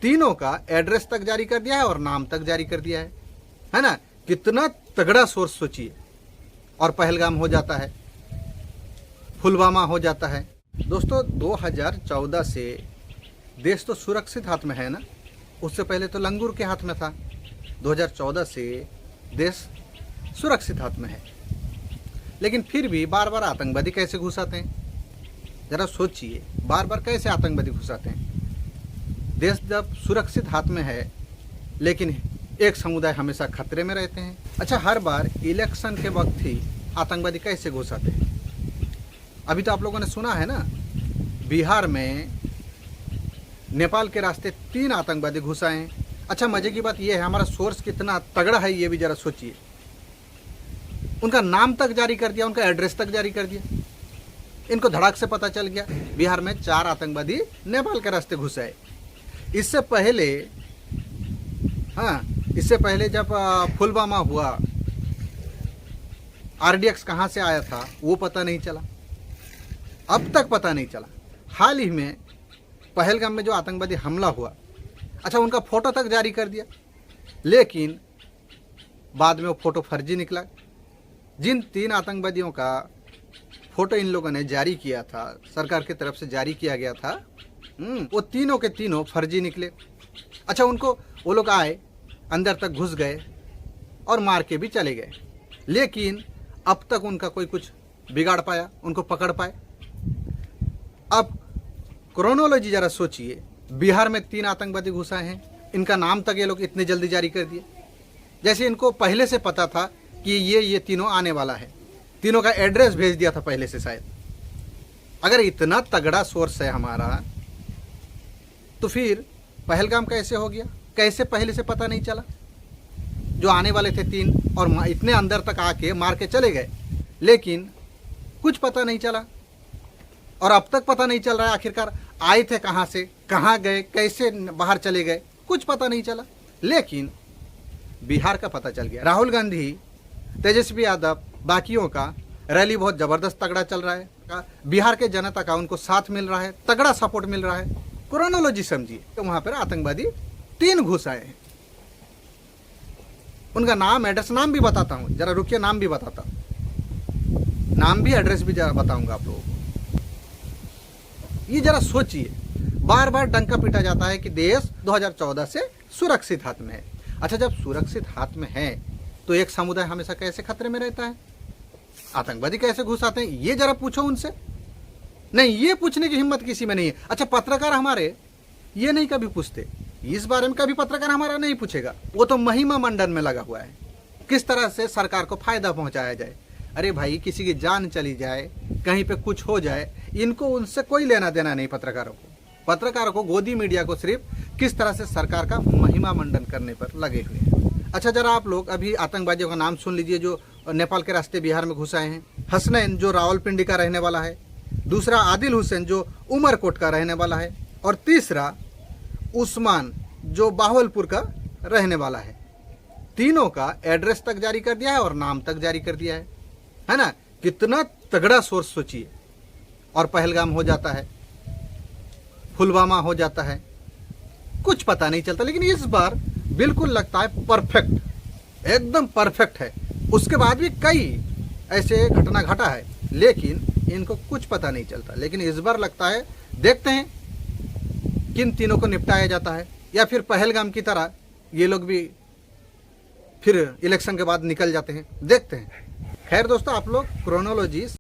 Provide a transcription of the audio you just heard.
तीनों का एड्रेस तक जारी कर दिया है और नाम तक जारी कर दिया है ना। कितना तगड़ा सोर्स सोचिए। और पहलगाम हो जाता है, पुलवामा हो जाता है। दोस्तों 2014 से देश तो सुरक्षित हाथ में है ना, उससे पहले तो लंगूर के हाथ में था। 2014 से देश सुरक्षित हाथ में है, लेकिन फिर भी बार बार आतंकवादी कैसे घुस आते हैं? जरा सोचिए, बार बार कैसे आतंकवादी घुस आते हैं? देश जब सुरक्षित हाथ में है, लेकिन एक समुदाय हमेशा खतरे में रहते हैं। अच्छा, हर बार इलेक्शन के वक्त ही आतंकवादी कैसे घुस आते हैं? अभी तो आप लोगों ने सुना है ना, बिहार में नेपाल के रास्ते 3 आतंकवादी घुस आए हैं। अच्छा, मजे की बात यह है, हमारा सोर्स कितना तगड़ा है ये भी जरा सोचिए। उनका नाम तक जारी कर दिया, उनका एड्रेस तक जारी कर दिया। इनको धड़ाक से पता चल गया बिहार में 4 आतंकवादी नेपाल के रास्ते घुस आए। इससे पहले जब पुलवामा हुआ, आरडीएक्स कहाँ से आया था वो पता नहीं चला, अब तक पता नहीं चला। हाल ही में पहलगाम में जो आतंकवादी हमला हुआ, अच्छा उनका फोटो तक जारी कर दिया, लेकिन बाद में वो फोटो फर्जी निकला। जिन 3 आतंकवादियों का फोटो इन लोगों ने जारी किया था, सरकार की तरफ से जारी किया गया था, वो तीनों के तीनों फर्जी निकले। अच्छा, उनको वो लोग आए, अंदर तक घुस गए और मार के भी चले गए, लेकिन अब तक उनका कोई कुछ बिगाड़ पाया, उनको पकड़ पाए? अब क्रोनोलॉजी जरा सोचिए। बिहार में 3 आतंकवादी घुस आए हैं, इनका नाम तक ये लोग इतने जल्दी जारी कर दिए, जैसे इनको पहले से पता था कि ये तीनों आने वाला है। तीनों का एड्रेस भेज दिया था पहले से शायद। अगर इतना तगड़ा सोर्स है हमारा, तो फिर पहलगाम कैसे हो गया? कैसे पहले से पता नहीं चला? जो आने वाले थे 3 और इतने अंदर तक आके मार के चले गए, लेकिन कुछ पता नहीं चला। और अब तक पता नहीं चल रहा है आखिरकार आए थे कहाँ से, कहाँ गए, कैसे बाहर चले गए, कुछ पता नहीं चला। लेकिन बिहार का पता चल गया। राहुल गांधी, तेजस्वी यादव, बाकियों का रैली बहुत ज़बरदस्त तगड़ा चल रहा है। बिहार के जनता का उनको साथ मिल रहा है, तगड़ा सपोर्ट मिल रहा है। क्रोनोलॉजी समझिए। तो वहाँ पर आतंकवादी 3 घुस आए हैं। उनका नाम, एड्रेस, नाम भी बताता हूँ, जरा रुकिए, नाम भी बताता हूँ, नाम भी एड्रेस भी जरा बताऊंगा आप लोगों को। ये जरा सोचिए, बार बार डंका पीटा जाता है कि देश 2014 से सुरक्षित हाथ में है। अच्छा, जब सुरक्षित हाथ में है तो एक समुदाय हमेशा कैसे खतरे में रहता है? आतंकवादी कैसे घुस आते हैं? ये जरा पूछो उनसे। नहीं, ये पूछने की हिम्मत किसी में नहीं है। अच्छा, पत्रकार हमारे ये नहीं कभी पूछते, इस बारे में कभी पत्रकार हमारा नहीं पूछेगा। वो तो महिमा मंडन में लगा हुआ है, किस तरह से सरकार को फायदा पहुंचाया जाए। अरे भाई, किसी की जान चली जाए, कहीं पे कुछ हो जाए, इनको उनसे कोई लेना देना नहीं। पत्रकारों को गोदी मीडिया को सिर्फ किस तरह से सरकार का महिमा मंडन करने पर लगे हुए हैं। अच्छा, जरा आप लोग अभी आतंकवादियों का नाम सुन लीजिए जो नेपाल के रास्ते बिहार में घुस आए हैं। हसनैन जो रावलपिंडी का रहने वाला है, दूसरा आदिल हुसैन जो उमरकोट का रहने वाला है, और तीसरा उस्मान जो बाहुलपुर का रहने वाला है। तीनों का एड्रेस तक जारी कर दिया है और नाम तक जारी कर दिया है ना। कितना तगड़ा सोर्स सोचिए। और पहलगाम हो जाता है, पुलवामा हो जाता है, कुछ पता नहीं चलता। लेकिन इस बार बिल्कुल लगता है परफेक्ट, एकदम परफेक्ट है। उसके बाद भी कई ऐसे घटना घटा है, लेकिन इनको कुछ पता नहीं चलता। लेकिन इस बार लगता है, देखते हैं किन तीनों को निपटाया जाता है, या फिर पहलगाम की तरह ये लोग भी फिर इलेक्शन के बाद निकल जाते हैं। देखते हैं। खैर दोस्तों, आप लोग क्रोनोलॉजी